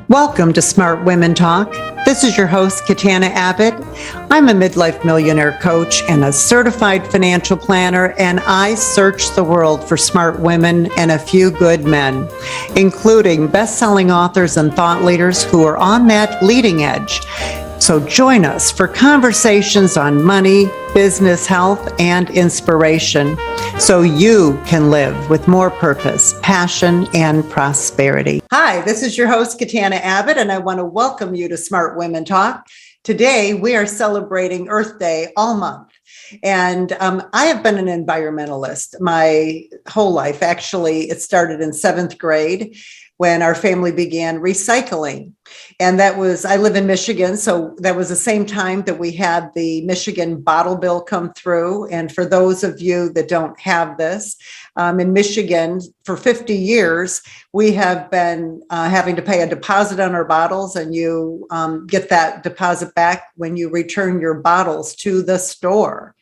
Welcome to Smart Women Talk. This is your host, Katana Abbott. I'm a midlife millionaire coach and a certified financial planner, and I search the world for smart women and a few good men, including best-selling authors and thought leaders who are on that leading edge. So join us for conversations on money, business, health, and inspiration so you can live with more purpose, passion, and prosperity. Hi, this is your host, Katana Abbott, and I want to welcome you to Smart Women Talk. Today, we are celebrating Earth Day all month. And I have been an environmentalist my whole life. Actually, it started in 7th grade when our family began recycling. And I live in Michigan, so that was the same time that we had the Michigan bottle bill come through. And for those of you that don't have this, in Michigan, for 50 years, we have been having to pay a deposit on our bottles, and you get that deposit back when you return your bottles to the store.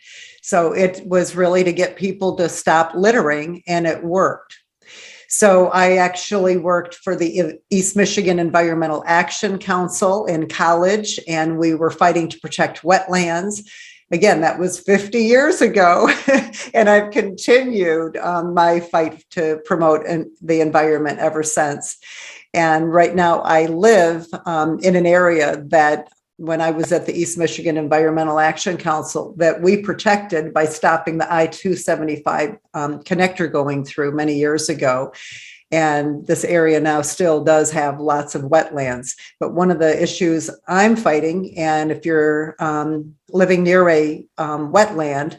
So it was really to get people to stop littering, and it worked. So I actually worked for the East Michigan Environmental Action Council in college, and we were fighting to protect wetlands. Again, that was 50 years ago, and I've continued my fight to promote the environment ever since. And right now I live in an area that when I was at the East Michigan Environmental Action Council that we protected by stopping the I-275 connector going through many years ago. And this area now still does have lots of wetlands. But one of the issues I'm fighting, and if you're living near a wetland,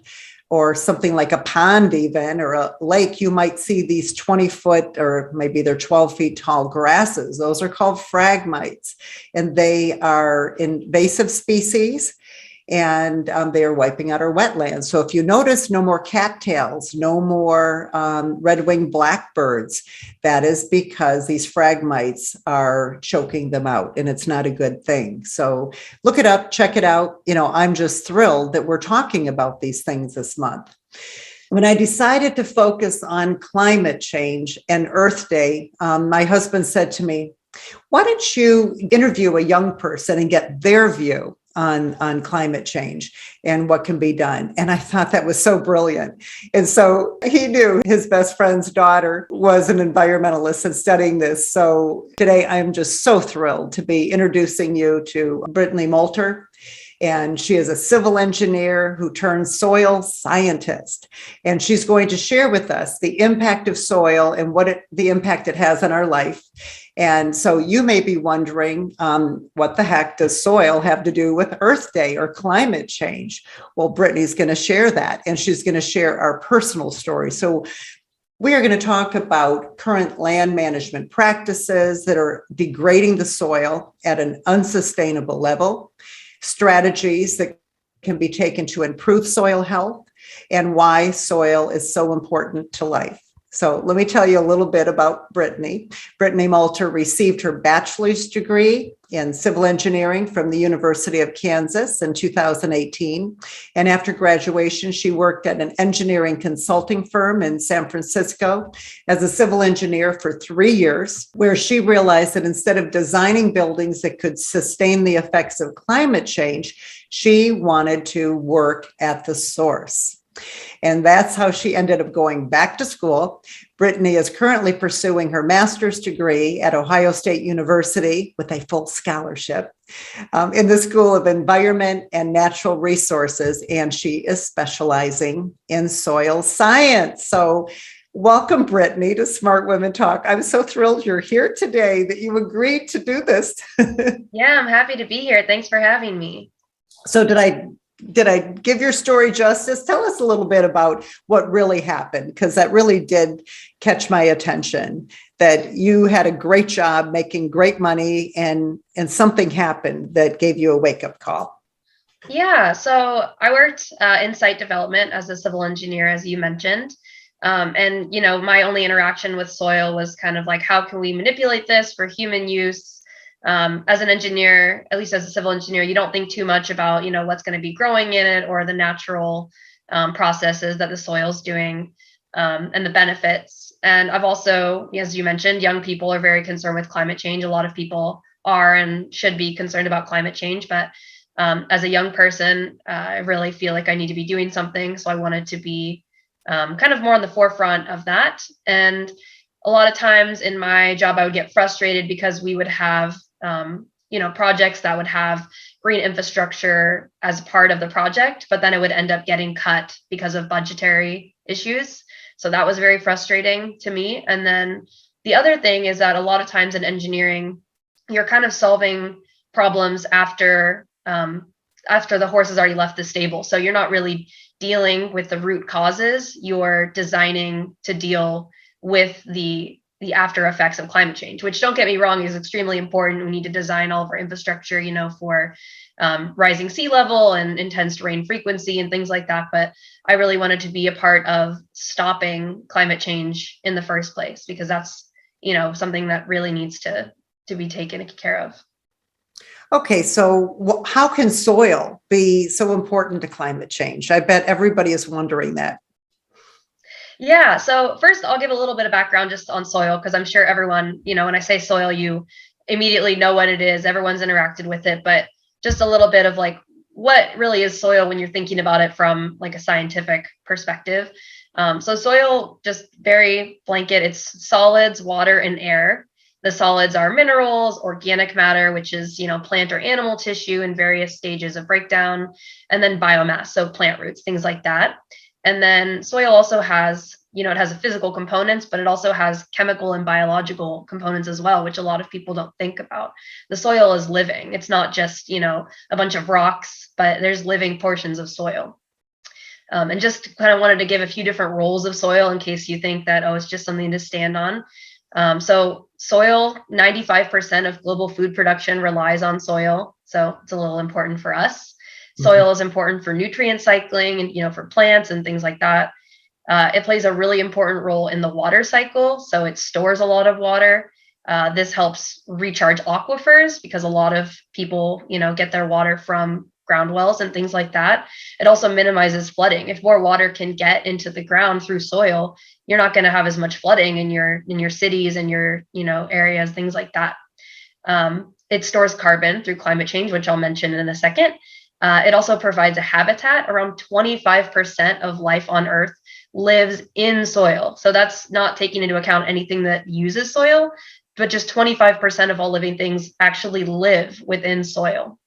or something like a pond even, or a lake, you might see these 20-foot, or maybe they're 12 feet tall grasses. Those are called phragmites, and they are invasive species, and they are wiping out our wetlands. So if you notice, no more cattails, no more red-winged blackbirds, that is because these phragmites are choking them out, and it's not a good thing. So look it up, check it out. I'm just thrilled that we're talking about these things this month. When I decided to focus on climate change and Earth Day, my husband said to me, why don't you interview a young person and get their view on climate change and what can be done? And I thought that was so brilliant. And so he knew his best friend's daughter was an environmentalist and studying this. So today I'm just so thrilled to be introducing you to Brittany Multer. And she is a civil engineer who turned soil scientist. And she's going to share with us the impact of soil and the impact it has on our life. And so you may be wondering, what the heck does soil have to do with Earth Day or climate change? Well, Brittany's going to share that, and she's going to share our personal story. So we are going to talk about current land management practices that are degrading the soil at an unsustainable level, strategies that can be taken to improve soil health, and why soil is so important to life. So let me tell you a little bit about Brittany. Brittany Multer received her bachelor's degree in civil engineering from the University of Kansas in 2018. And after graduation, she worked at an engineering consulting firm in San Francisco as a civil engineer for 3 years, where she realized that instead of designing buildings that could sustain the effects of climate change, she wanted to work at the source. And that's how she ended up going back to school. Brittany is currently pursuing her master's degree at Ohio State University with a full scholarship in the School of Environment and Natural Resources, and she is specializing in soil science. So welcome, Brittany, to Smart Women Talk. I'm so thrilled you're here today, that you agreed to do this. Yeah, I'm happy to be here. Thanks for having me. So did I give your story justice? Tell us a little bit about what really happened, because that really did catch my attention, that you had a great job making great money and something happened that gave you a wake-up call. Yeah, so I worked in site development as a civil engineer, as you mentioned. And, my only interaction with soil was kind of like, how can we manipulate this for human use? As an engineer, at least as a civil engineer, you don't think too much about, what's going to be growing in it or the natural processes that the soil's doing and the benefits. And I've also, as you mentioned, young people are very concerned with climate change. A lot of people are and should be concerned about climate change. But as a young person, I really feel like I need to be doing something. So I wanted to be kind of more on the forefront of that. And a lot of times in my job, I would get frustrated because we would have, projects that would have green infrastructure as part of the project, but then it would end up getting cut because of budgetary issues. So that was very frustrating to me. And then the other thing is that a lot of times in engineering, you're kind of solving problems after the horse has already left the stable. So you're not really dealing with the root causes. You're designing to deal with the after effects of climate change, which, don't get me wrong, is extremely important. We need to design all of our infrastructure, for rising sea level and intense rain frequency and things like that. But I really wanted to be a part of stopping climate change in the first place, because that's, something that really needs to be taken care of. Okay, so how can soil be so important to climate change? I bet everybody is wondering that. Yeah, so first I'll give a little bit of background just on soil, because I'm sure everyone, when I say soil, you immediately know what it is. Everyone's interacted with it, but just a little bit of like, what really is soil when you're thinking about it from like a scientific perspective. So soil, just very blanket, it's solids, water, and air. The solids are minerals, organic matter, which is, plant or animal tissue in various stages of breakdown, and then biomass, so plant roots, things like that. And then soil also has, it has a physical components, but it also has chemical and biological components as well, which a lot of people don't think about. The soil is living. It's not just, a bunch of rocks, but there's living portions of soil. And just kind of wanted to give a few different roles of soil in case you think that, it's just something to stand on. So soil, 95% of global food production relies on soil. So it's a little important for us. Soil is important for nutrient cycling and, for plants and things like that. It plays a really important role in the water cycle. So it stores a lot of water. This helps recharge aquifers, because a lot of people, get their water from ground wells and things like that. It also minimizes flooding. If more water can get into the ground through soil, you're not going to have as much flooding in your cities and your, areas, things like that. It stores carbon through climate change, which I'll mention in a second. It also provides a habitat. Around 25% of life on Earth lives in soil. So that's not taking into account anything that uses soil, but just 25% of all living things actually live within soil.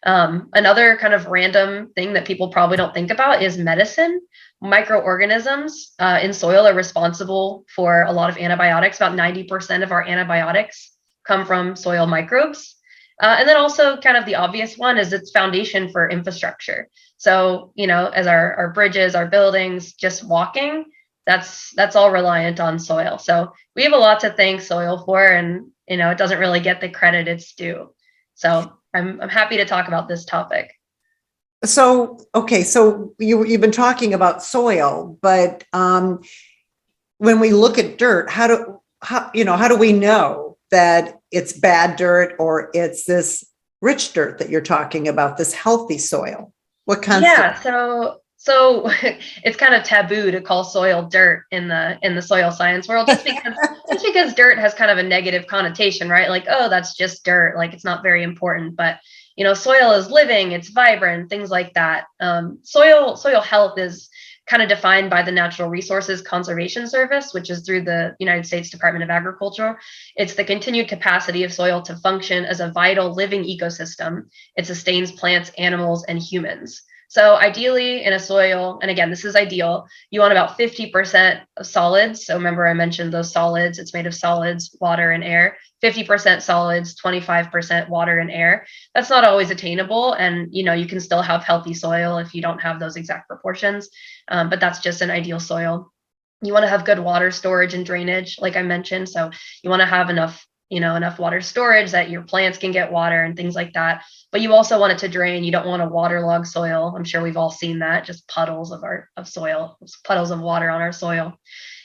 Another kind of random thing that people probably don't think about is medicine. Microorganisms in soil are responsible for a lot of antibiotics. About 90% of our antibiotics come from soil microbes. And then also kind of the obvious one is its foundation for infrastructure. So, as our bridges, our buildings, just walking, that's all reliant on soil. So we have a lot to thank soil for, and, it doesn't really get the credit it's due. So I'm happy to talk about this topic. So, okay, so you've been talking about soil, but when we look at dirt, how do we know that it's bad dirt or it's this rich dirt that you're talking about, this healthy soil? What kinds? Yeah, so it's kind of taboo to call soil dirt in the soil science world, just because dirt has kind of a negative connotation, right? Like, oh, that's just dirt, like it's not very important. But soil is living, it's vibrant, things like that. Soil health is kind of defined by the Natural Resources Conservation Service, which is through the United States Department of Agriculture. It's the continued capacity of soil to function as a vital living ecosystem. It sustains plants, animals, and humans. So ideally in a soil, and again, this is ideal, you want about 50% of solids. So remember I mentioned those solids, it's made of solids, water, and air. 50% solids, 25% water and air. That's not always attainable. And, you can still have healthy soil if you don't have those exact proportions, but that's just an ideal soil. You want to have good water storage and drainage, like I mentioned. So you want to have enough water storage that your plants can get water and things like that. But you also want it to drain. You don't want a waterlogged soil. I'm sure we've all seen that, just puddles of soil, puddles of water on our soil.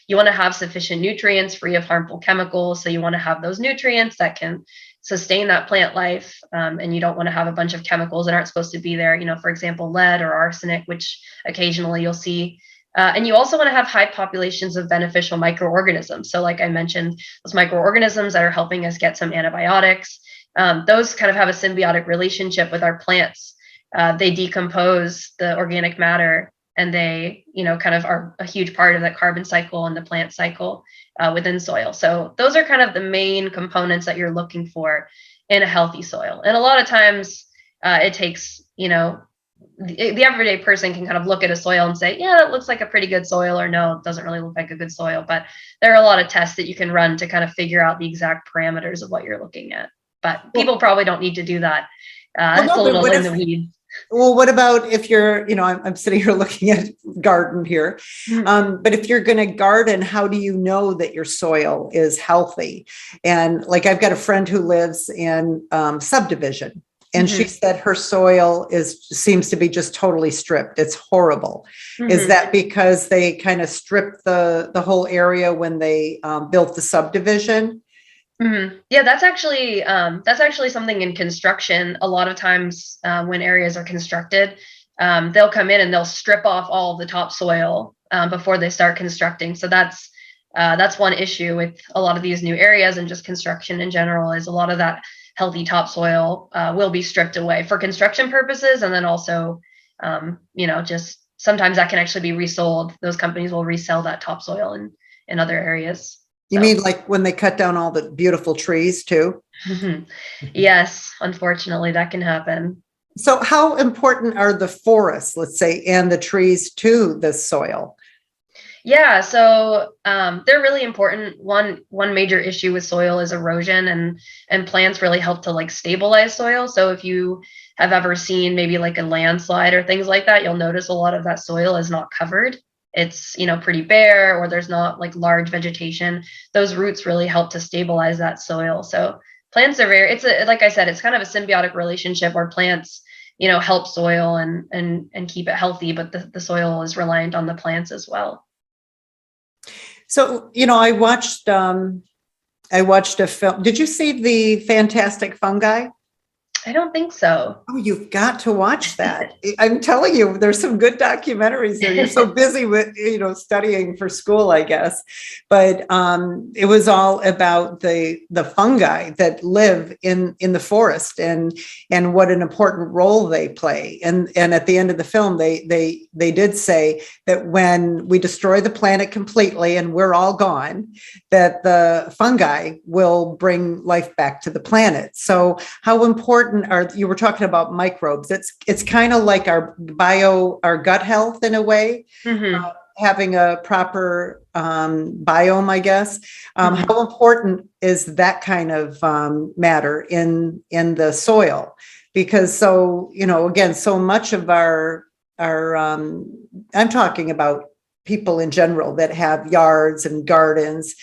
You want to have sufficient nutrients free of harmful chemicals. So you want to have those nutrients that can sustain that plant life. And you don't want to have a bunch of chemicals that aren't supposed to be there. For example, lead or arsenic, which occasionally you'll see. And you also want to have high populations of beneficial microorganisms. So like I mentioned, those microorganisms that are helping us get some antibiotics. those kind of have a symbiotic relationship with our plants. They decompose the organic matter, and they, kind of are a huge part of that carbon cycle and the plant cycle within soil. So those are kind of the main components that you're looking for in a healthy soil. And a lot of times it takes, the everyday person can kind of look at a soil and say, yeah, that looks like a pretty good soil, or no, it doesn't really look like a good soil. But there are a lot of tests that you can run to kind of figure out the exact parameters of what you're looking at. But people probably don't need to do that. It's a little in the weeds. Well, what about if you're, I'm sitting here looking at garden here, but if you're going to garden, how do you know that your soil is healthy? And like, I've got a friend who lives in subdivision, and she said her soil seems to be just totally stripped. It's horrible. Is that because they kind of stripped the whole area when they built the subdivision? Yeah, that's actually something in construction. A lot of times when areas are constructed, they'll come in and they'll strip off all the topsoil before they start constructing. So that's one issue with a lot of these new areas, and just construction in general, is a lot of that healthy topsoil will be stripped away for construction purposes. And then also, just sometimes that can actually be resold. Those companies will resell that topsoil in other areas. You mean like when they cut down all the beautiful trees too? Yes, unfortunately, that can happen. So how important are the forests, let's say, and the trees to the soil? Yeah, so they're really important. One major issue with soil is erosion, and plants really help to like stabilize soil. So if you have ever seen maybe like a landslide or things like that, you'll notice a lot of that soil is not covered. It's, pretty bare, or there's not like large vegetation. Those roots really help to stabilize that soil. So plants are like I said, it's kind of a symbiotic relationship where plants, help soil and keep it healthy, but the soil is reliant on the plants as well. So, I watched a film. Did you see the Fantastic Fungi? I don't think so. Oh, you've got to watch that. I'm telling you, there's some good documentaries there. You're so busy with, studying for school, I guess. But it was all about the fungi that live in the forest and what an important role they play. And at the end of the film, they did say that when we destroy the planet completely and we're all gone, that the fungi will bring life back to the planet. So how important you were talking about microbes. It's kind of like our gut health in a way, having a proper biome, I guess. How important is that kind of matter in the soil? Because again, so much of our I'm talking about people in general that have yards and gardens.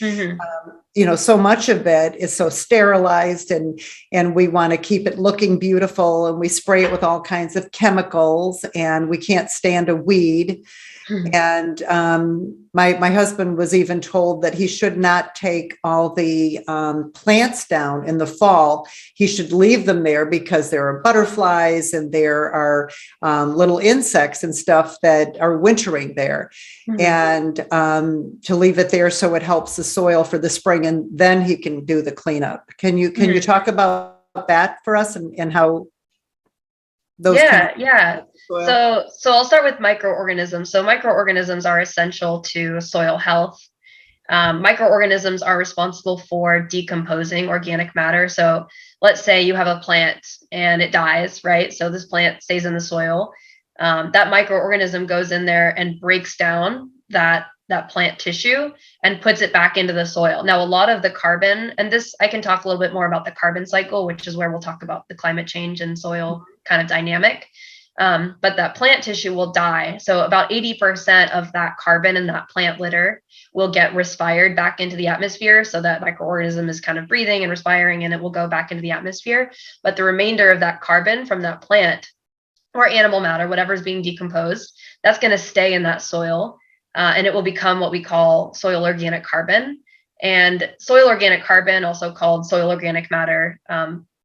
So much of it is so sterilized, and we want to keep it looking beautiful, and we spray it with all kinds of chemicals, and we can't stand a weed. And my husband was even told that he should not take all the plants down in the fall. He should leave them there because there are butterflies and there are little insects and stuff that are wintering there. And to leave it there so it helps the soil for the spring, and then he can do the cleanup. Can you talk about that for us and how those? Yeah. So I'll start with microorganisms. So microorganisms are essential to soil health. Microorganisms are responsible for decomposing organic matter. So let's say you have a plant and it dies, right? So this plant stays in the soil. That microorganism goes in there and breaks down that plant tissue and puts it back into the soil. Now, a lot of the carbon, and this, I can talk a little bit more about the carbon cycle, which is where we'll talk about the climate change and soil kind of dynamic. But that plant tissue will die. So about 80% of that carbon in that plant litter will get respired back into the atmosphere. So that microorganism is kind of breathing and respiring, and it will go back into the atmosphere. But the remainder of that carbon from that plant or animal matter, whatever is being decomposed, that's going to stay in that soil. And it will become what we call soil organic carbon. And soil organic carbon, also called soil organic matter,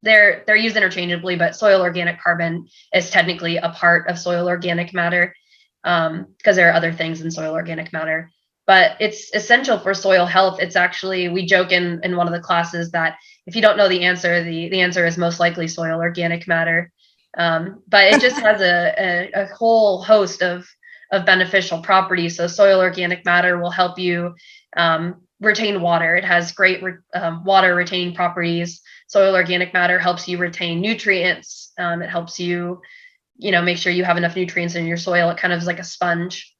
they're used interchangeably, but soil organic carbon is technically a part of soil organic matter because there are other things in soil organic matter. but it's essential for soil health. It's actually, we joke in one of the classes that if you don't know the answer, the answer is most likely soil organic matter. But it just has a whole host of beneficial properties. So soil organic matter will help you retain water. It has great water retaining properties. Soil organic matter helps you retain nutrients. It helps you, make sure you have enough nutrients in your soil. It kind of is like a sponge.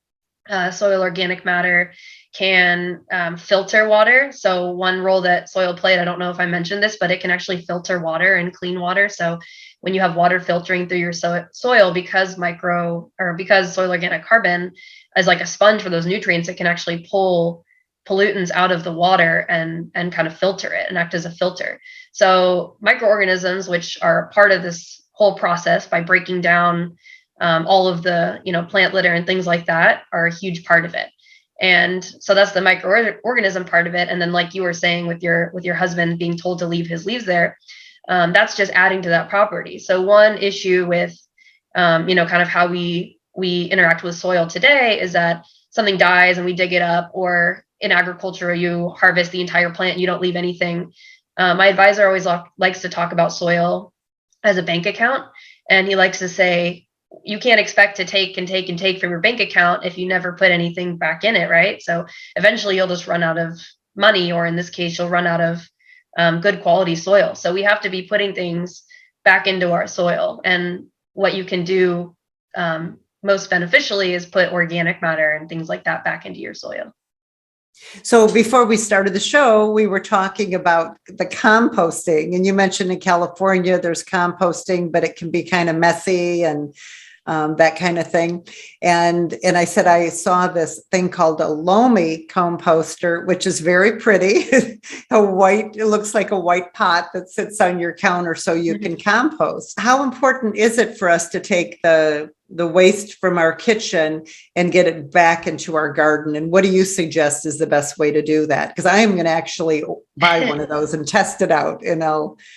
Soil organic matter can filter water. So one role that soil played, I don't know if I mentioned this, but it can actually filter water and clean water. So when you have water filtering through your soil, because soil organic carbon is like a sponge for those nutrients, it can actually pull pollutants out of the water and kind of filter it and act as a filter. So microorganisms, which are part of this whole process by breaking down all of the, plant litter and things like that, are a huge part of it. And so that's the microorganism part of it. And then, like you were saying, with your husband being told to leave his leaves there, that's just adding to that property. So one issue with, kind of how we interact with soil today is that something dies and we dig it up, or in agriculture, you harvest the entire plant, you don't leave anything. My advisor always likes to talk about soil as a bank account. And he likes to say, you can't expect to take and take and take from your bank account if you never put anything back in it, right? So eventually you'll just run out of money, or in this case, you'll run out of good quality soil. So we have to be putting things back into our soil. And what you can do most beneficially is put organic matter and things like that back into your soil. So before we started the show, we were talking about the composting, and you mentioned in California, there's composting, but it can be kind of messy and that kind of thing. And I said, I saw this thing called a loamy composter, which is very pretty. It looks like a white pot that sits on your counter so you can compost. How important is it for us to take the waste from our kitchen and get it back into our garden? And what do you suggest is the best way to do that? Because I am going to actually buy one of those and test it out.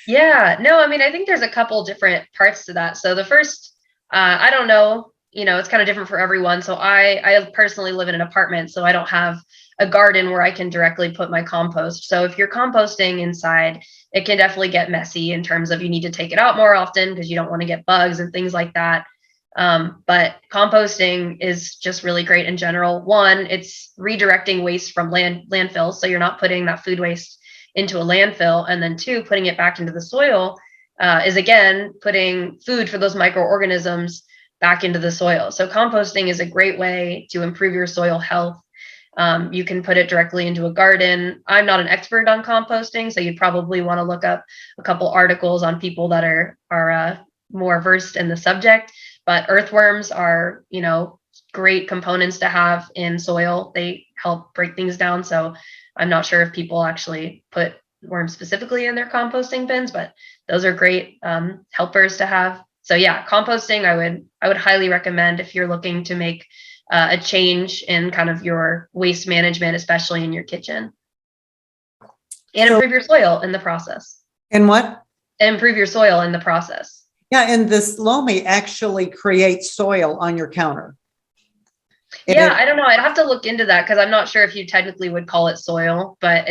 Yeah, no, I mean, I think there's a couple different parts to that. So the first, I don't know, it's kind of different for everyone. So I personally live in an apartment, so I don't have a garden where I can directly put my compost. So if you're composting inside, it can definitely get messy in terms of you need to take it out more often because you don't want to get bugs and things like that. But composting is just really great in general. One, it's redirecting waste from landfills. So you're not putting that food waste into a landfill. And then two, putting it back into the soil is again, putting food for those microorganisms back into the soil. So composting is a great way to improve your soil health. You can put it directly into a garden. I'm not an expert on composting, so you'd probably want to look up a couple articles on people that are more versed in the subject. But earthworms are, great components to have in soil. They help break things down. So I'm not sure if people actually put worms specifically in their composting bins, but those are great helpers to have. So yeah, composting, I would highly recommend if you're looking to make a change in kind of your waste management, especially in your kitchen, and improve your soil in the process. And what? Improve your soil in the process. Yeah, and this loamy actually creates soil on your counter. Yeah, I don't know. I'd have to look into that because I'm not sure if you technically would call it soil, but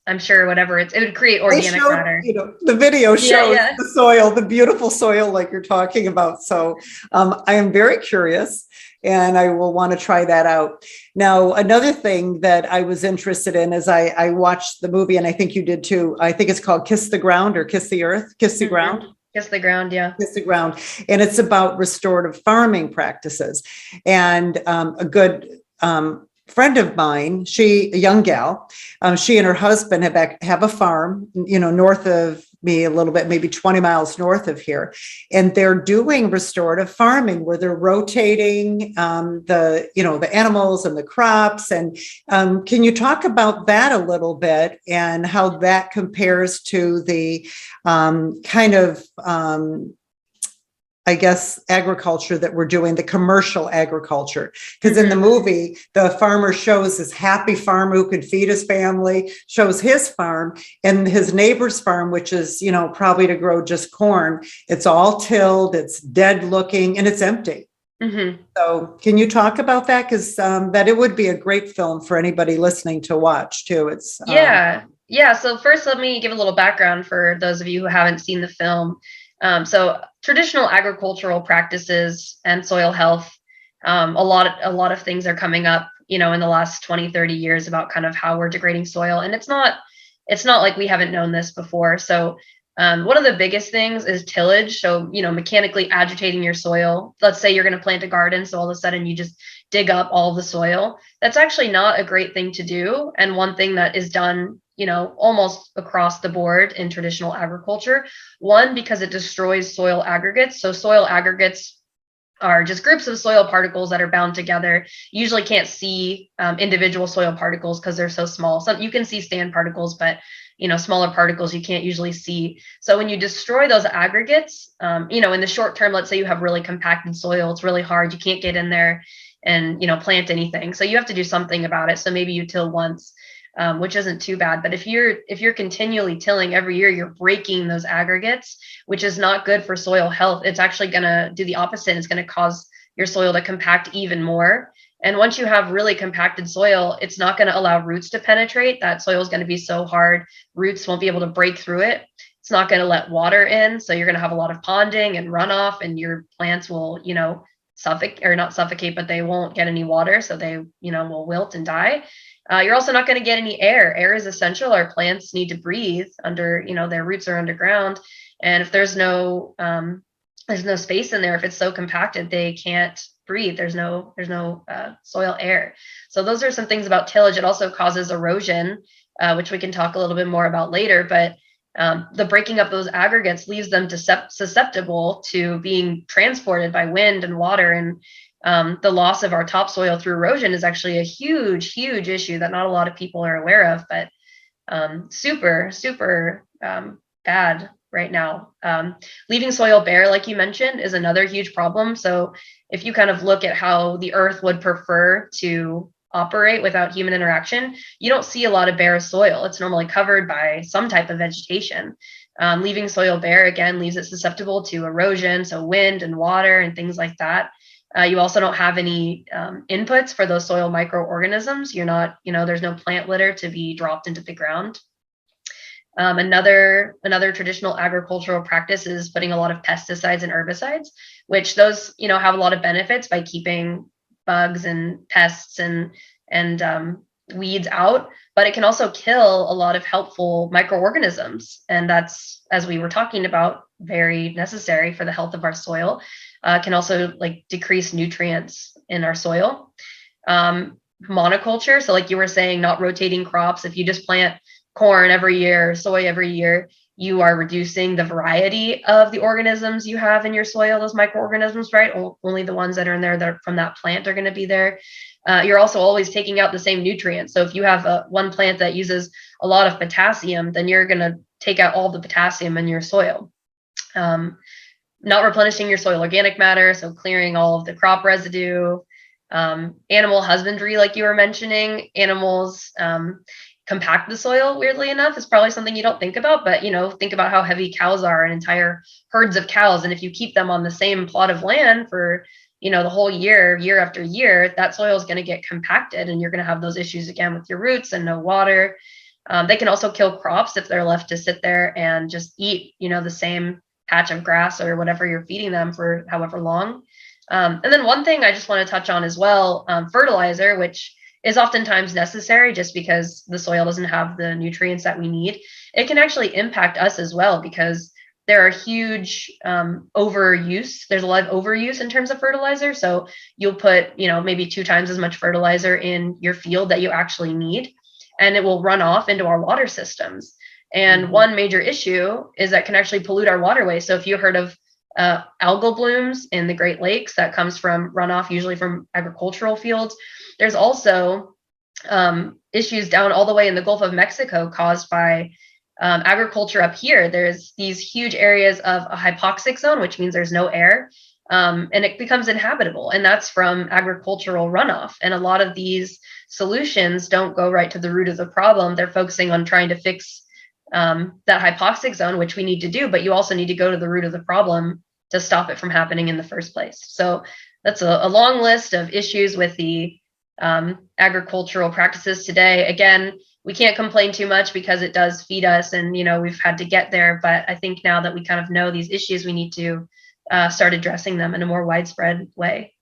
I'm sure whatever it would create organic matter. The video shows the soil, the beautiful soil like you're talking about. So I am very curious and I will want to try that out. Now, another thing that I was interested in is I watched the movie, and I think you did too. I think it's called Kiss the Ground or Kiss the Earth, Kiss the Ground. Kiss the Ground, yeah. Kiss the Ground. And it's about restorative farming practices. And a good friend of mine, a young gal, she and her husband have a farm, north of me a little bit, maybe 20 miles north of here. And they're doing restorative farming where they're rotating the animals and the crops. And can you talk about that a little bit and how that compares to the kind of agriculture that we're doing, the commercial agriculture? Because in the movie, the farmer shows this happy farmer who could feed his family, shows his farm, and his neighbor's farm, which is, probably to grow just corn. It's all tilled, it's dead looking, and it's empty. Mm-hmm. So can you talk about that? Because that it would be a great film for anybody listening to watch too. It's Yeah. Yeah. So first, let me give a little background for those of you who haven't seen the film. So traditional agricultural practices and soil health, a lot of things are coming up, in the last 20, 30 years about kind of how we're degrading soil. And it's not like we haven't known this before. So one of the biggest things is tillage. So, mechanically agitating your soil. Let's say you're going to plant a garden. So all of a sudden you just dig up all the soil. That's actually not a great thing to do. And one thing that is done, almost across the board in traditional agriculture, one, because it destroys soil aggregates. So soil aggregates are just groups of soil particles that are bound together. You usually can't see individual soil particles because they're so small. So you can see stand particles, but smaller particles you can't usually see. So when you destroy those aggregates, in the short term, let's say you have really compacted soil, it's really hard. You can't get in there and plant anything. So you have to do something about it. So maybe you till once, which isn't too bad. But if you're continually tilling every year, you're breaking those aggregates, which is not good for soil health. It's actually going to do the opposite. It's going to cause your soil to compact even more. And once you have really compacted soil, it's not going to allow roots to penetrate. That soil is going to be so hard, roots won't be able to break through it. It's not going to let water in. So you're going to have a lot of ponding and runoff, and your plants will, suffocate, or not suffocate, but they won't get any water. So they, will wilt and die. You're also not going to get any air. Air is essential. Our plants need to breathe under, their roots are underground. And if there's no space in there, if it's so compacted, they can't breathe. There's no soil air. So those are some things about tillage. It also causes erosion, which we can talk a little bit more about later. But the breaking up those aggregates leaves them susceptible to being transported by wind and water. And the loss of our topsoil through erosion is actually a huge, huge issue that not a lot of people are aware of, but super, super bad right now. Leaving soil bare, like you mentioned, is another huge problem. So if you kind of look at how the earth would prefer to operate without human interaction, you don't see a lot of bare soil. It's normally covered by some type of vegetation. Leaving soil bare, again, leaves it susceptible to erosion, so wind and water and things like that. You also don't have any inputs for those soil microorganisms. You're not, there's no plant litter to be dropped into the ground. Another traditional agricultural practice is putting a lot of pesticides and herbicides, which those, have a lot of benefits by keeping bugs and pests and weeds out, but it can also kill a lot of helpful microorganisms. And that's, as we were talking about, very necessary for the health of our soil. Can also decrease nutrients in our soil. Monoculture, so like you were saying, not rotating crops. If you just plant corn every year, soy every year, you are reducing the variety of the organisms you have in your soil, those microorganisms, right? Only the ones that are in there that are from that plant are going to be there. You're also always taking out the same nutrients. So if you have one plant that uses a lot of potassium, then you're going to take out all the potassium in your soil. Not replenishing your soil organic matter, so clearing all of the crop residue. Animal husbandry, like you were mentioning, animals compact the soil, weirdly enough, is probably something you don't think about, but think about how heavy cows are, and entire herds of cows. And if you keep them on the same plot of land for the whole year after year, that soil is going to get compacted, and you're going to have those issues again with your roots and no water. They can also kill crops if they're left to sit there and just eat the same patch of grass or whatever you're feeding them for however long. And then one thing I just want to touch on as well, fertilizer, which is oftentimes necessary just because the soil doesn't have the nutrients that we need. It can actually impact us as well, because there are huge overuse. There's a lot of overuse in terms of fertilizer. So you'll put, maybe 2 times as much fertilizer in your field that you actually need, and it will run off into our water systems. And one major issue is that can actually pollute our waterways. So if you heard of algal blooms in the Great Lakes, that comes from runoff, usually from agricultural fields. There's also issues down all the way in the Gulf of Mexico caused by agriculture up here. There's these huge areas of a hypoxic zone, which means there's no air, and it becomes inhabitable. And that's from agricultural runoff. And a lot of these solutions don't go right to the root of the problem. They're focusing on trying to fix that hypoxic zone, which we need to do, but you also need to go to the root of the problem to stop it from happening in the first place. So that's a long list of issues with the agricultural practices today. Again, we can't complain too much because it does feed us, and we've had to get there. But I think now that we kind of know these issues, we need to start addressing them in a more widespread way.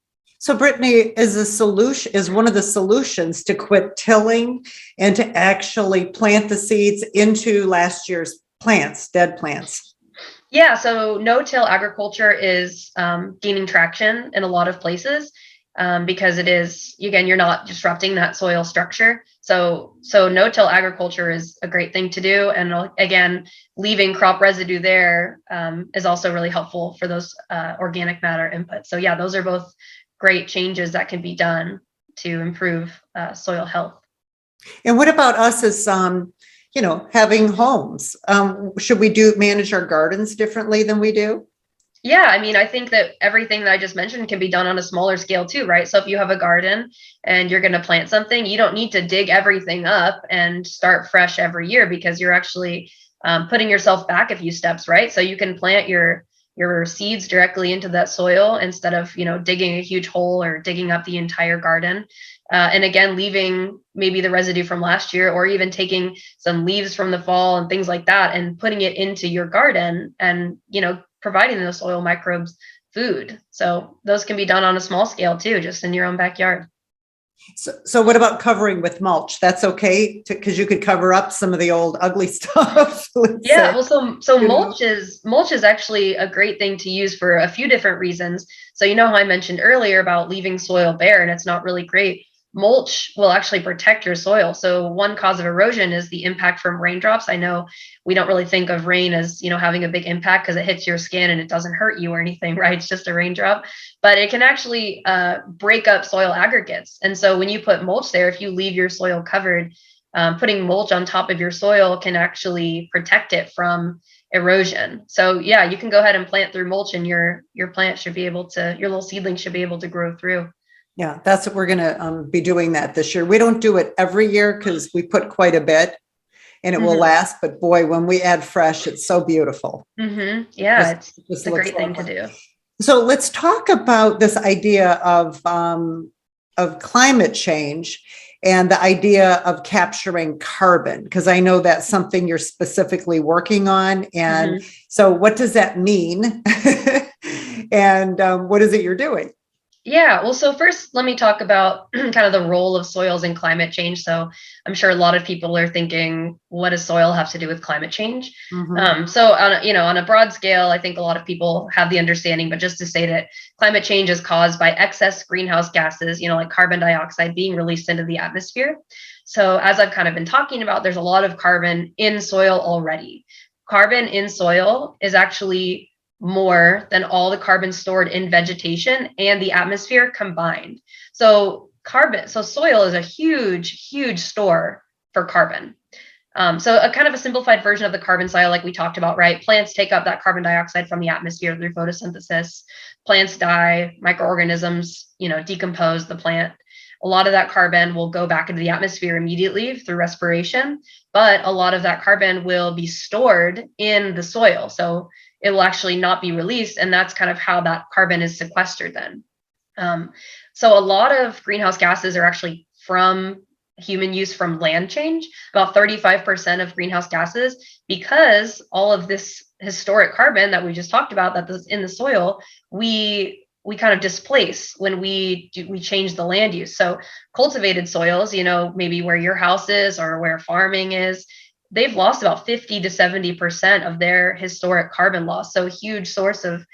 So Brittany, is one of the solutions to quit tilling and to actually plant the seeds into last year's plants, dead plants? Yeah, so no-till agriculture is gaining traction in a lot of places because it is, again, you're not disrupting that soil structure. So no-till agriculture is a great thing to do. And again, leaving crop residue there is also really helpful for those organic matter inputs. So yeah, those are both great changes that can be done to improve soil health. And what about us as having homes? Should we manage our gardens differently than we do? Yeah, I mean, I think that everything that I just mentioned can be done on a smaller scale too, right? So if you have a garden and you're going to plant something, you don't need to dig everything up and start fresh every year, because you're actually putting yourself back a few steps, right? So you can plant your seeds directly into that soil instead of digging a huge hole or digging up the entire garden. And again, leaving maybe the residue from last year, or even taking some leaves from the fall and things like that and putting it into your garden, and providing those soil microbes food. So those can be done on a small scale too, just in your own backyard. So what about covering with mulch? That's okay, because you could cover up some of the old ugly stuff. Yeah, well, so mulch is actually a great thing to use for a few different reasons. So how I mentioned earlier about leaving soil bare and it's not really great. Mulch will actually protect your soil. So one cause of erosion is the impact from raindrops. I know we don't really think of rain as having a big impact because it hits your skin and it doesn't hurt you or anything, right? It's just a raindrop, but it can actually break up soil aggregates. And so when you put mulch there, if you leave your soil covered, putting mulch on top of your soil can actually protect it from erosion. So yeah, you can go ahead and plant through mulch, and your plant should be able to, your little seedling should be able to grow through. Yeah, that's what we're going to be doing that this year. We don't do it every year because we put quite a bit and it will last. But boy, when we add fresh, it's so beautiful. Yeah, it's a great thing to do. So let's talk about this idea of climate change and the idea of capturing carbon, because I know that's something you're specifically working on. And so what does that mean? And what is it you're doing? Yeah, well, so first, let me talk about kind of the role of soils in climate change. So I'm sure a lot of people are thinking, what does soil have to do with climate change? So on a broad scale, I think a lot of people have the understanding, but just to say that climate change is caused by excess greenhouse gases, like carbon dioxide being released into the atmosphere. So as I've kind of been talking about, there's a lot of carbon in soil already. Carbon in soil is actually more than all the carbon stored in vegetation and the atmosphere combined. So soil is a huge store for carbon. So a kind of a simplified version of the carbon cycle, like we talked about, right? Plants take up that carbon dioxide from the atmosphere through photosynthesis. Plants die, microorganisms, decompose the plant. A lot of that carbon will go back into the atmosphere immediately through respiration, but a lot of that carbon will be stored in the soil. So it will actually not be released. And that's kind of how that carbon is sequestered then. So a lot of greenhouse gases are actually from human use from land change, about 35% of greenhouse gases, because all of this historic carbon that we just talked about that's in the soil, we kind of displace when we change the land use. So cultivated soils, maybe where your house is or where farming is, they've lost about 50 to 70% of their historic carbon loss. So a huge source of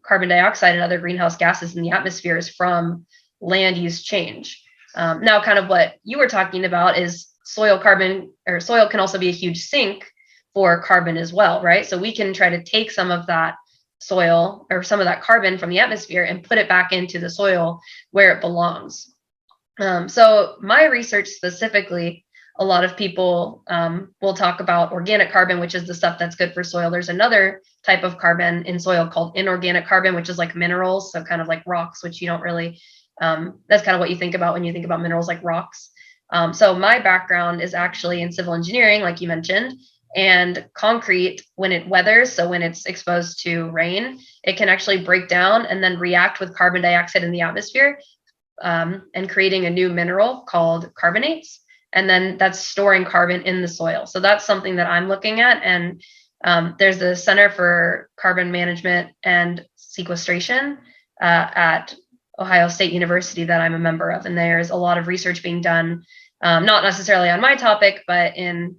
carbon dioxide and other greenhouse gases in the atmosphere is from land use change. Now, kind of what you were talking about is soil can also be a huge sink for carbon as well, right? So we can try to take some of that soil or some of that carbon from the atmosphere and put it back into the soil where it belongs. So my research specifically, a lot of people will talk about organic carbon, which is the stuff that's good for soil. There's another type of carbon in soil called inorganic carbon, which is like minerals. So kind of like rocks, which you don't really, that's kind of what you think about when you think about minerals like rocks. So my background is actually in civil engineering, like you mentioned. And concrete, when it weathers, so when it's exposed to rain, it can actually break down and then react with carbon dioxide in the atmosphere, and creating a new mineral called carbonates. And then that's storing carbon in the soil. So that's something that I'm looking at. And there's the Center for Carbon Management and Sequestration at Ohio State University that I'm a member of. And there's a lot of research being done, not necessarily on my topic, but in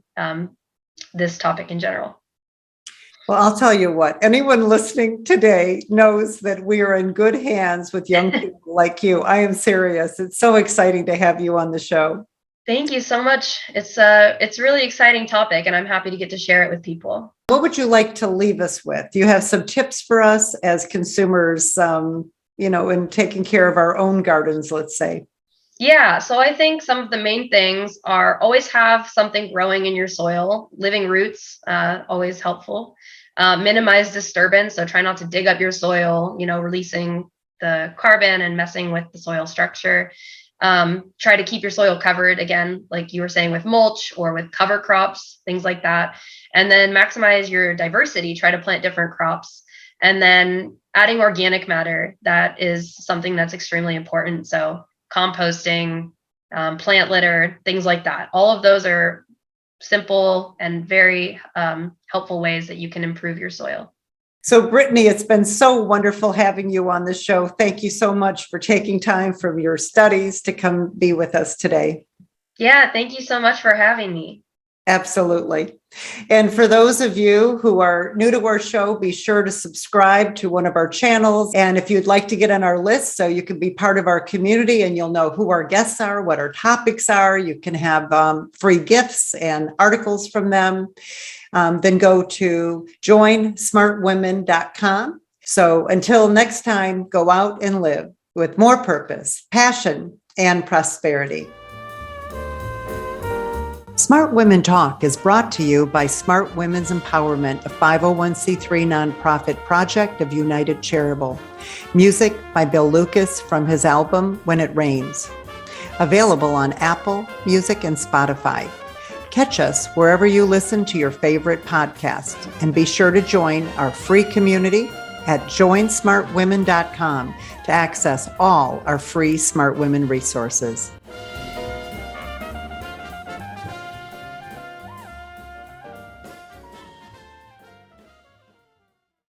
this topic in general. Well, I'll tell you what, anyone listening today knows that we are in good hands with young people like you. I am serious. It's so exciting to have you on the show. Thank you so much. It's a really exciting topic, and I'm happy to get to share it with people. What would you like to leave us with? Do you have some tips for us as consumers, in taking care of our own gardens, let's say? Yeah, so I think some of the main things are always have something growing in your soil. Living roots, always helpful. Minimize disturbance, so try not to dig up your soil, releasing the carbon and messing with the soil structure. Try to keep your soil covered, again, like you were saying, with mulch or with cover crops, things like that. And then maximize your diversity, try to plant different crops. And then adding organic matter, that is something that's extremely important. So composting, plant litter, things like that. All of those are simple and very helpful ways that you can improve your soil. So, Brittany, it's been so wonderful having you on the show. Thank you so much for taking time from your studies to come be with us today. Yeah, thank you so much for having me. Absolutely. And for those of you who are new to our show, be sure to subscribe to one of our channels. And if you'd like to get on our list so you can be part of our community and you'll know who our guests are, what our topics are, you can have free gifts and articles from them. Then go to joinsmartwomen.com. So until next time, go out and live with more purpose, passion, and prosperity. Smart Women Talk is brought to you by Smart Women's Empowerment, a 501c3 nonprofit project of United Charitable. Music by Bill Lucas from his album When It Rains. Available on Apple Music and Spotify. Catch us wherever you listen to your favorite podcast, and be sure to join our free community at joinsmartwomen.com to access all our free Smart Women resources.